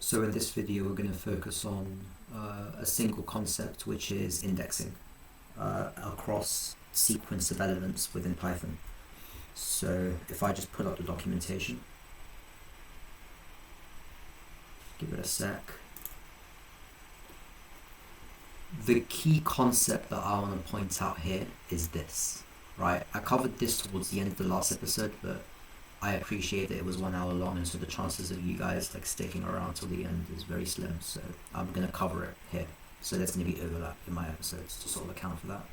So in this video we're going to focus on a single concept, which is indexing across sequence of elements within Python. So if I just pull up the documentation, give it a sec. The key concept that I want to point out here is this, right? I covered this towards the end of the last episode, but I appreciate that it was 1 hour long, and so the chances of you guys like sticking around till the end is very slim. So I'm going to cover it here. So there's going to be overlap in my episodes to sort of account for that.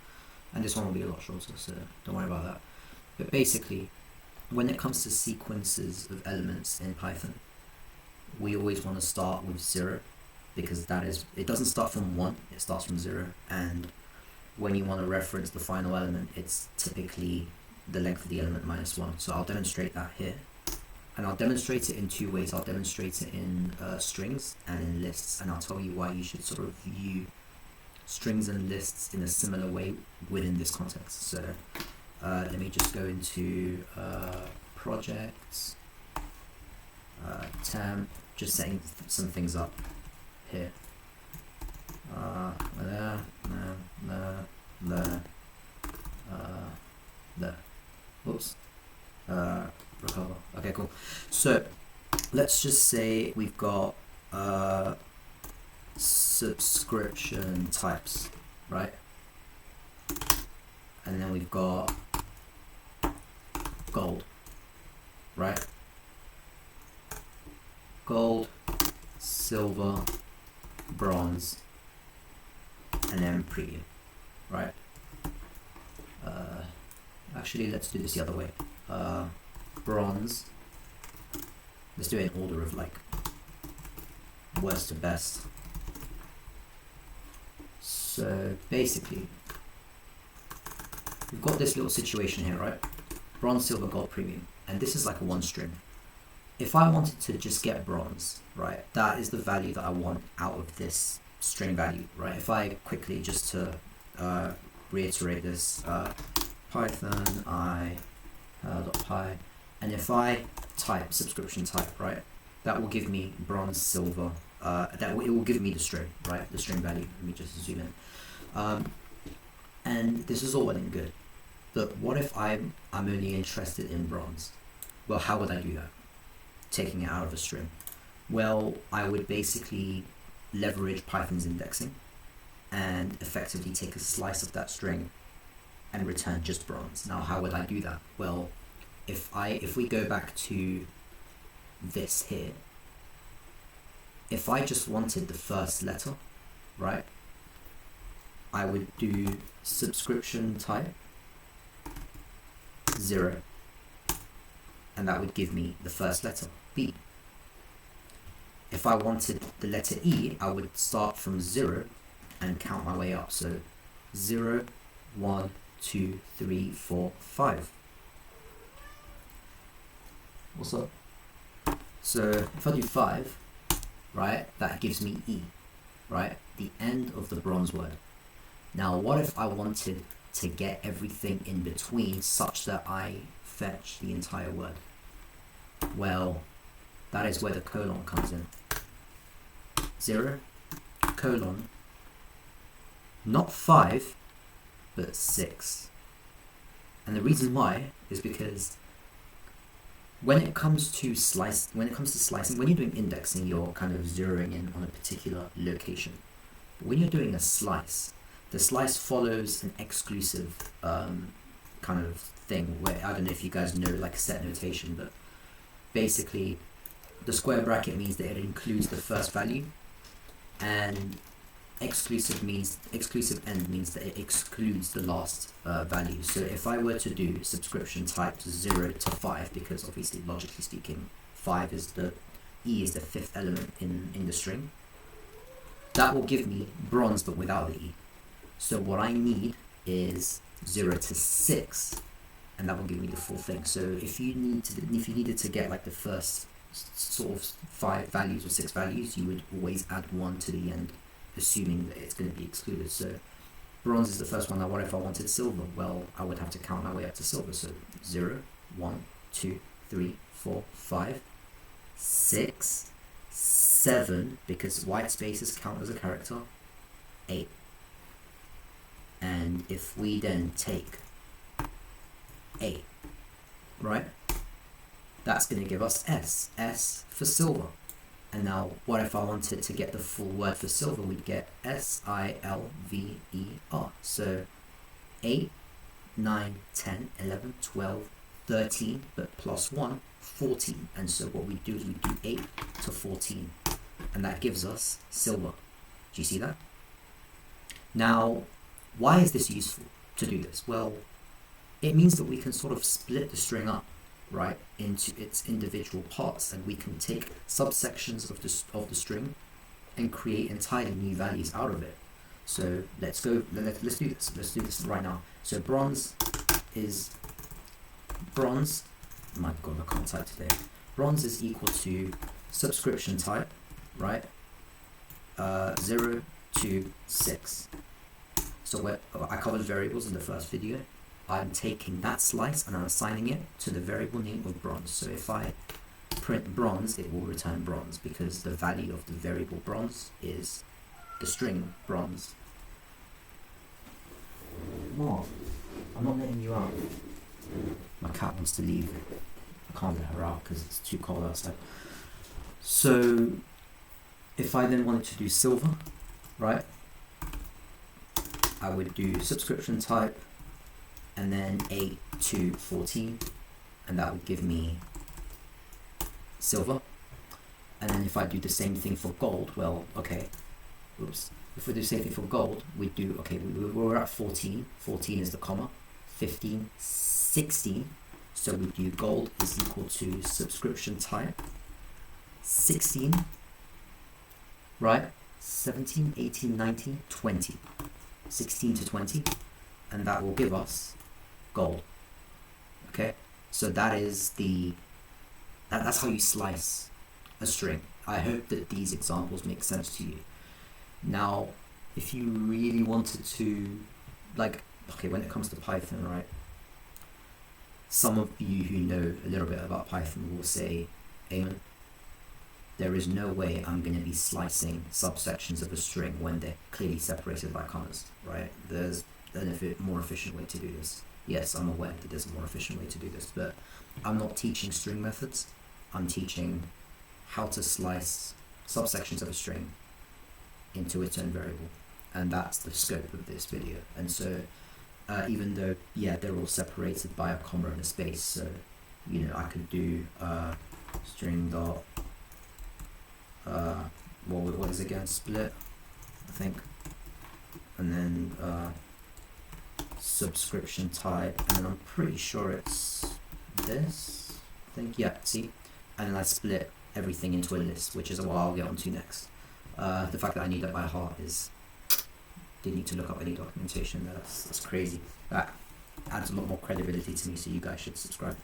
And this one will be a lot shorter, so don't worry about that. But basically, when it comes to sequences of elements in Python, we always want to start with 0, because it doesn't start from 1, it starts from 0. And when you want to reference the final element, it's typically the length of the element minus 1. So I'll demonstrate that here. And I'll demonstrate it in 2 ways. I'll demonstrate it in strings and in lists. And I'll tell you why you should sort of view strings and lists in a similar way within this context. So let me just go into projects, temp, just setting some things up here. There. Whoops. Recover. Okay, cool. So let's just say we've got subscription types, right? And then we've got gold, right? Gold, silver, bronze, and then premium, right? Actually, let's do this the other way. Bronze. Let's do it in order of like worst to best. So basically, we've got this little situation here, right? Bronze, silver, gold, premium. And this is like a 1 string. If I wanted to just get bronze, right, that is the value that I want out of this string value, right? If I quickly, just to reiterate this, Python .py, and if I type subscription type, right, that will give me bronze, silver, it will give me the string, right, the string value. Let me just zoom in. And this is all well and good, but what if I'm only interested in bronze? Well, how would I do that? Taking it out of a string. Well, I would basically leverage Python's indexing and effectively take a slice of that string and return just bronze. Now, how would I do that? Well, if we go back to this here, if I just wanted the first letter, right, I would do subscription type 0, and that would give me the first letter, B. If I wanted the letter E, I would start from 0 and count my way up. So 0, 1, 2, 3, 4, 5. What's up? So if I do 5, right, that gives me E, right, the end of the bronze word. Now, what if I wanted to get everything in between such that I fetch the entire word? Well, that is where the colon comes in. 0, colon, not 5, but 6. And the reason why is because when it comes to slicing, when you're doing indexing, you're kind of zeroing in on a particular location. But when you're doing a slice, the slice follows an exclusive kind of thing where, I don't know if you guys know like set notation, but basically the square bracket means that it includes the first value, and exclusive end means that it excludes the last value. So if I were to do subscription type 0 to 5, because obviously logically speaking 5 is E is the 5th element in the string, that will give me bronze but without the E. So what I need is 0 to 6, and that will give me the full thing. So if you needed to get like the first sort of 5 values or 6 values, you would always add 1 to the end, assuming that it's going to be excluded. So bronze is the first one. Now what if I wanted silver? Well, I would have to count my way up to silver. So 0, 1, 2, 3, 4, 5, 6, 7, because white spaces count as a character, 8. And if we then take 8, right, that's going to give us S for silver. And now, what if I wanted to get the full word for silver? We'd get SILVER. So 8, 9, 10, 11, 12, 13, but plus 1, 14. And so what we do is we do 8 to 14. And that gives us silver. Do you see that? Now, why is this useful to do this? Well, it means that we can sort of split the string up, right, into its individual parts, and we can take subsections of the string and create entirely new values out of it. So let's do this. Let's do this right now. So bronze is bronze. My God, I can't type today. Bronze is equal to subscription type, right? 0 to 6. So I covered variables in the first video. I'm taking that slice and I'm assigning it to the variable name of bronze. So if I print bronze, it will return bronze because the value of the variable bronze is the string bronze. What? I'm not letting you out. My cat wants to leave. I can't let her out because it's too cold outside. So if I then wanted to do silver, right, I would do subscription type and then 8 to 14, and that would give me silver. And then if I do the same thing for gold, well, okay, oops. If we do the same thing for gold, we do, okay, we're at 14. 14 is the comma. 15, 16. So we do gold is equal to subscription type 16, right? 17, 18, 19, 20. 16 to 20, and that will give us gold. Okay, so that is that's how you slice a string. I hope that these examples make sense to you. Now, if you really wanted to, like, okay, when it comes to Python, right, some of you who know a little bit about Python will say, Eamon, there is no way I'm going to be slicing subsections of a string when they're clearly separated by commas, right? There's a more efficient way to do this. Yes, I'm aware that there's a more efficient way to do this, but I'm not teaching string methods. I'm teaching how to slice subsections of a string into its own variable, and that's the scope of this video. And so even though, yeah, they're all separated by a comma and a space, so, you know, I could do string dot what is it again, split, I think, and then subscription type, and then I'm pretty sure it's this, I think, yeah, see, and then I split everything into a list, which is what I'll get onto next. The fact that I need that by heart is, didn't need to look up any documentation. That's crazy. That adds a lot more credibility to me, so you guys should subscribe.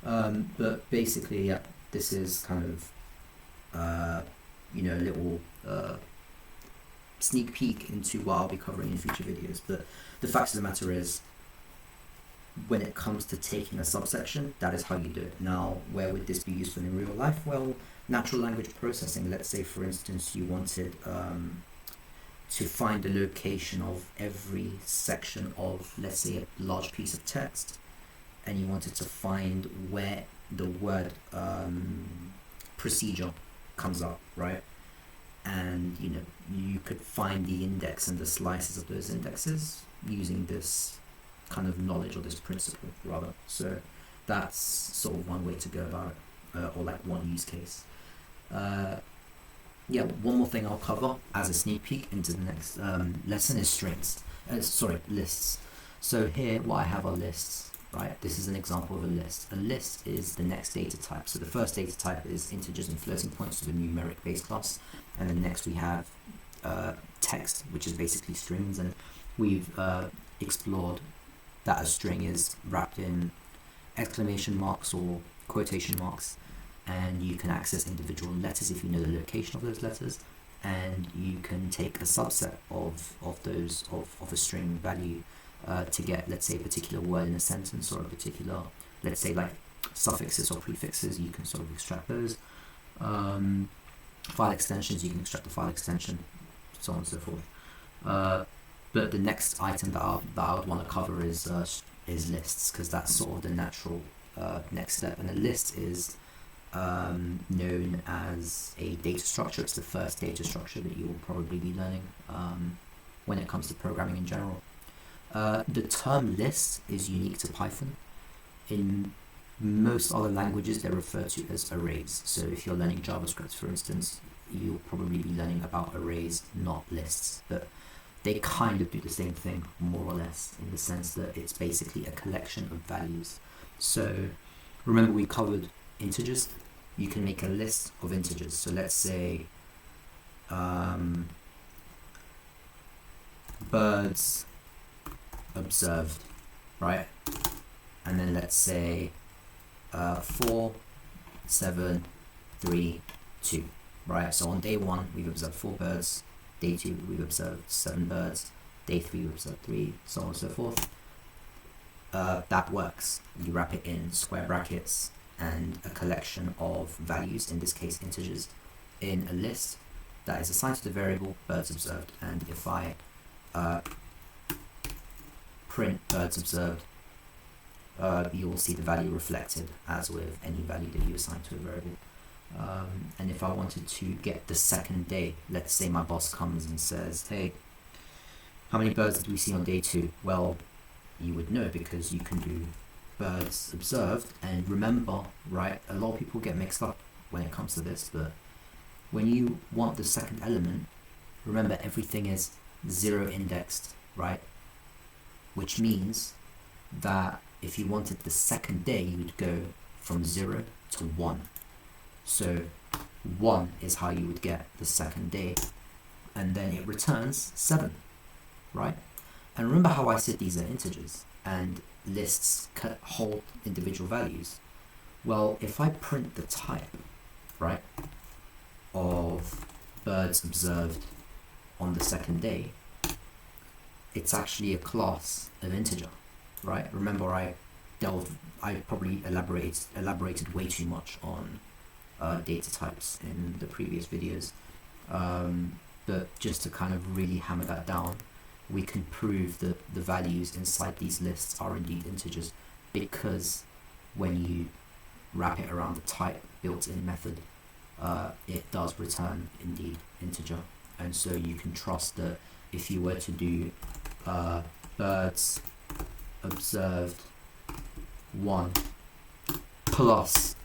But basically, yeah, this is kind of you know, a little sneak peek into what I'll be covering in future videos. But the fact of the matter is, when it comes to taking a subsection, that is how you do it. Now, where would this be useful in real life? Well, natural language processing. Let's say, for instance, you wanted to find the location of every section of, let's say, a large piece of text, and you wanted to find where the word procedure comes up, right? And, you know, you could find the index and the slices of those indexes using this kind of knowledge, or this principle rather. So that's sort of one way to go about it, or like one use case. Yeah, one more thing I'll cover as a sneak peek into the next lesson is strings. Lists. So here what I have are lists, right? This is an example of a list. A list is the next data type. So the first data type is integers and floating points, so the numeric base class. And then next we have text, which is basically strings. And we've explored that a string is wrapped in exclamation marks or quotation marks, and you can access individual letters if you know the location of those letters, and you can take a subset of those of a string value to get, let's say, a particular word in a sentence, or a particular, let's say, like suffixes or prefixes. You can sort of extract those. file extensions, you can extract the file extension, so on and so forth. But the next item that I would want to cover is lists, because that's sort of the natural next step. And a list is known as a data structure. It's the first data structure that you will probably be learning when it comes to programming in general. The term list is unique to Python. In most other languages, they're referred to as arrays. So if you're learning JavaScript, for instance, you'll probably be learning about arrays, not lists. But they kind of do the same thing, more or less, in the sense that it's basically a collection of values. So remember, we covered integers. You can make a list of integers. So let's say birds observed, right? And then let's say 4, 7, 3, 2, right? So on day 1, we've observed 4 birds. Day 2, we've observed 7 birds. Day 3, we've observed 3, so on and so forth. That works. You wrap it in square brackets and a collection of values, in this case integers, in a list that is assigned to the variable birds observed. And if I print birds observed, you will see the value reflected as with any value that you assign to a variable. And if I wanted to get the second day, let's say my boss comes and says, hey, how many birds did we see on day 2? Well, you would know, because you can do birds observed. And remember, right, a lot of people get mixed up when it comes to this, but when you want the second element, remember everything is 0 indexed, right? Which means that if you wanted the second day, you would go from 0 to 1. So 1 is how you would get the second day, and then it returns 7, right? And remember how I said these are integers and lists hold individual values? Well, if I print the type, right, of birds observed on the second day, it's actually a class of integer, right? Remember, I probably elaborated way too much on data types in the previous videos, but just to kind of really hammer that down, we can prove that the values inside these lists are indeed integers, because when you wrap it around the type built-in method, it does return indeed integer. And so you can trust that if you were to do birds observed 1 plus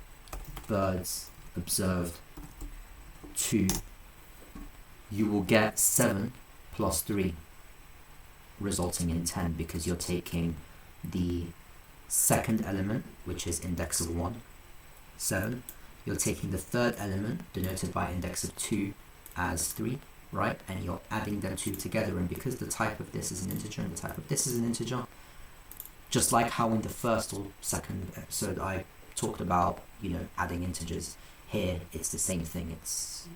birds observed 2, you will get 7 plus 3, resulting in 10, because you're taking the second element, which is index of 1, 7. You're taking the third element, denoted by index of 2, as 3, right? And you're adding them two together, and because the type of this is an integer and the type of this is an integer, just like how in the first or second episode I talked about, adding integers, here it's the same thing. It's,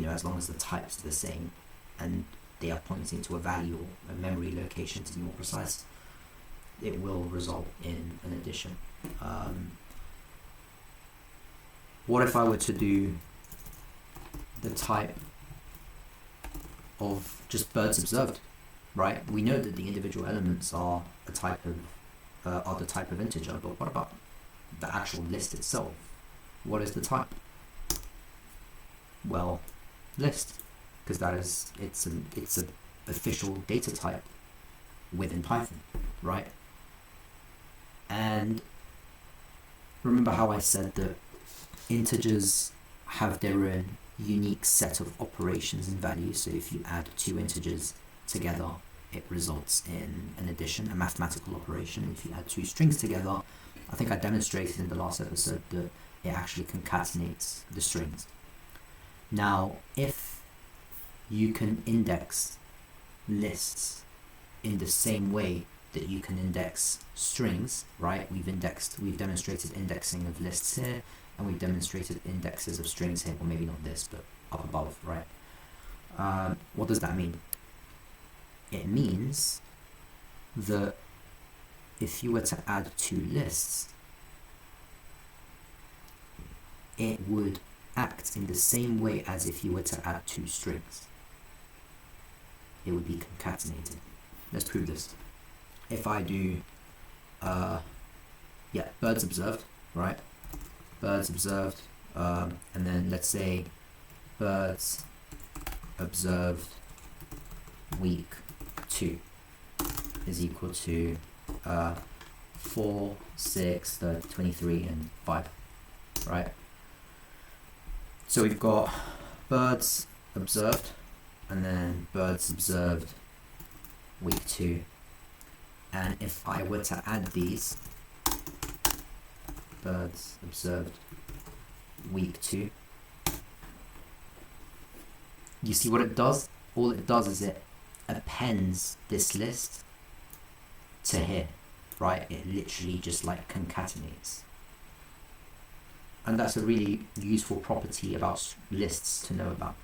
as long as the type's the same and they are pointing to a value or a memory location, to be more precise, it will result in an addition. What if I were to do the type of just birds observed, right? We know that the individual elements are the type of integer, but what about the actual list itself? What is the type? Well, list, because it's an official data type within Python, right? And remember how I said that integers have their own unique set of operations and values. So if you add two integers together, it results in an addition, a mathematical operation. If you add two strings together, I think I demonstrated in the last episode that it actually concatenates the strings. Now, if you can index lists in the same way that you can index strings, right? We've demonstrated indexing of lists here, and we've demonstrated indexes of strings here. Well, maybe not this, but up above, right? What does that mean? It means that if you were to add two lists, it would act in the same way as if you were to add two strings. It would be concatenated. Let's prove this. If I do, birds observed, right? Birds observed, and then let's say birds observed week 2 is equal to 4, 6, 23, and 5, right? So we've got birds observed, and then birds observed week 2. And if I were to add these, birds observed week 2, you see what it does? All it does is it appends this list to here, right? It literally just like concatenates. And that's a really useful property about lists to know about.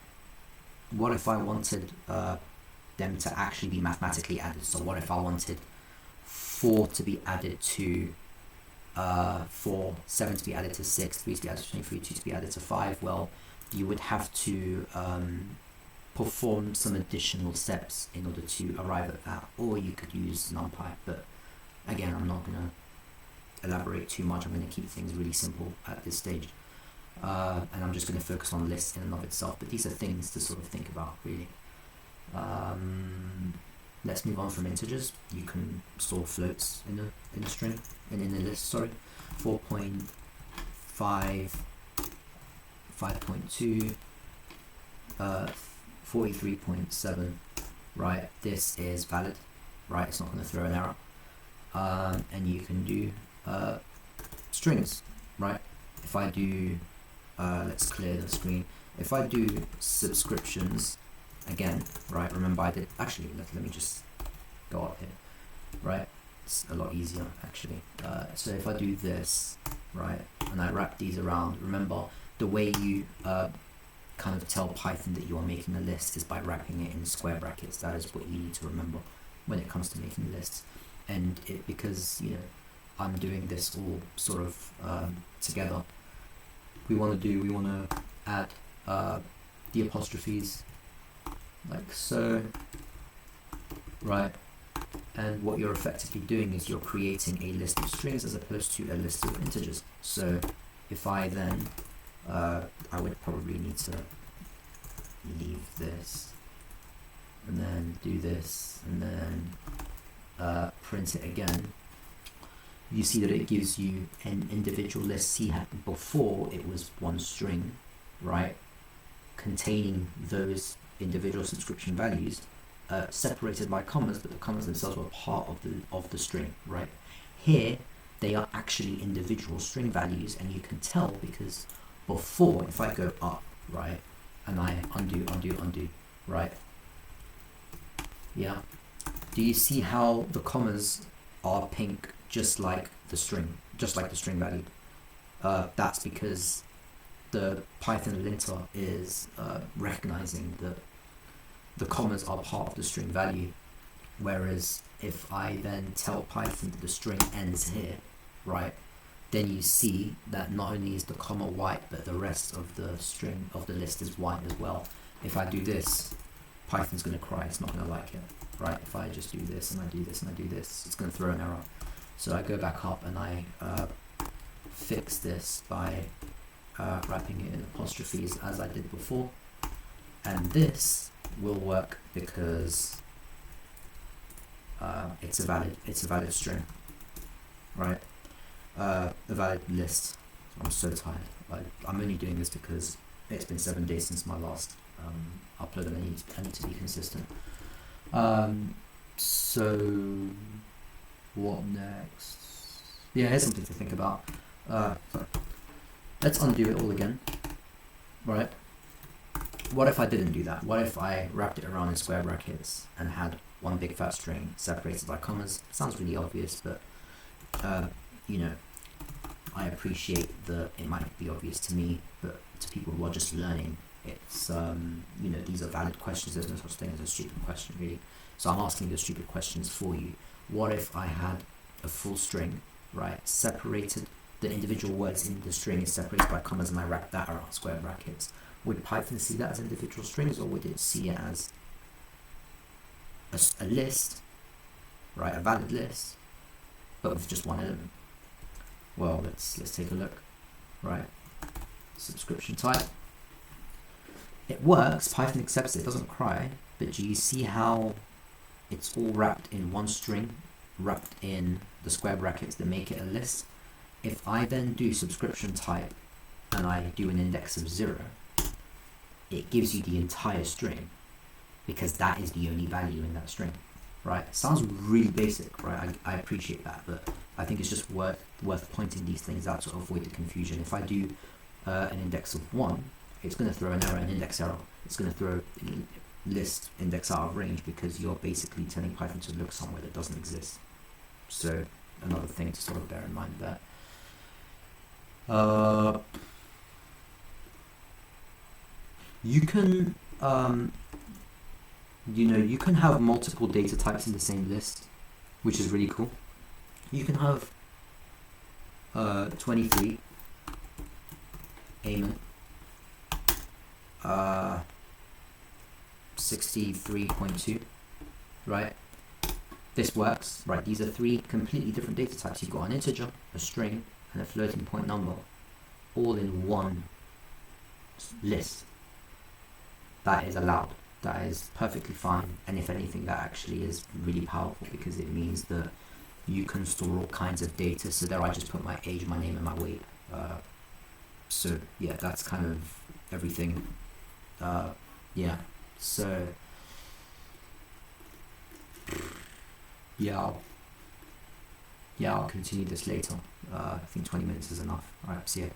What if I wanted them to actually be mathematically added? So what if I wanted 4 to be added to 4, 7 to be added to 6, 3 to be added to 23, 2 to be added to 5? Well, you would have to perform some additional steps in order to arrive at that, or you could use NumPy, but again, I'm not going to elaborate too much. I'm going to keep things really simple at this stage, and I'm just going to focus on lists in and of itself, but these are things to sort of think about, really. Let's move on from integers. You can store floats in a string, in a list, sorry. 4.5, 5.2, 43.7, right? This is valid, right? It's not going to throw an error. And you can do strings, right? If I do, let's clear the screen. If I do subscriptions again, right? Remember I did, actually, let me just go up here, right? It's a lot easier, actually. So if I do this, right, and I wrap these around, remember the way you kind of tell Python that you are making a list is by wrapping it in square brackets. That is what you need to remember when it comes to making lists. And because, you know, I'm doing this all sort of together, we want to add the apostrophes like so, right? And what you're effectively doing is you're creating a list of strings as opposed to a list of integers. So if I then, I would probably need to leave this and then do this and then print it again. You see that it gives you an individual list. See, before it was one string, right, containing those individual subscription values, separated by commas, but the commas themselves were part of the string, right? Here they are actually individual string values, and you can tell because before, if I go up, right, and I undo, right, yeah, do you see how the commas are pink, just like the string value? That's because the Python linter is recognizing that the commas are part of the string value, whereas if I then tell Python that the string ends here, right, then you see that not only is the comma white, but the rest of the string of the list is white as well. If I do this, Python's going to cry, it's not going to like it, right? If I just do this and I do this and I do this, it's going to throw an error. So I go back up and I fix this by wrapping it in apostrophes as I did before, and this will work because it's a valid string, right? A valid list. I'm so tired. I'm only doing this because it's been 7 days since my last upload, and I need to be consistent. So what next? Yeah, here's something to think about. Let's undo it all again, right? What if I didn't do that? What if I wrapped it around in square brackets and had one big fat string separated by commas? Sounds really obvious, but you know, I appreciate that it might be obvious to me, but to people who are just learning, it's you know, these are valid questions. There's no such thing as a stupid question, really. So I'm asking the stupid questions for you. What if I had a full string, right, separated the individual words in the string is separated by commas and I wrap that around square brackets. Would Python see that as individual strings, or would it see it as a list, right, a valid list, but with just one element? Well, let's take a look, right? Subscription type. It works, Python accepts it, doesn't cry, but do you see how it's all wrapped in one string, wrapped in the square brackets that make it a list? If I then do subscription type and I do an index of 0, it gives you the entire string, because that is the only value in that string, right? It sounds really basic, right? I appreciate that, but I think it's just worth pointing these things out to avoid the confusion. If I do an index of 1, it's going to throw an error, an index error. It's going to throw list index out of range, because you're basically telling Python to look somewhere that doesn't exist. So another thing to sort of bear in mind there. You can you can have multiple data types in the same list, which is really cool. You can have 23 Amen 63.2, right? This works, right? These are 3 completely different data types. You've got an integer, a string, and a floating point number, all in one list. That is allowed. That is perfectly fine. And if anything, that actually is really powerful, because it means that you can store all kinds of data. So there I just put my age, my name, and my weight. So yeah, that's kind of everything. Yeah, so yeah, I'll continue this later. I think 20 minutes is enough. Alright, see ya.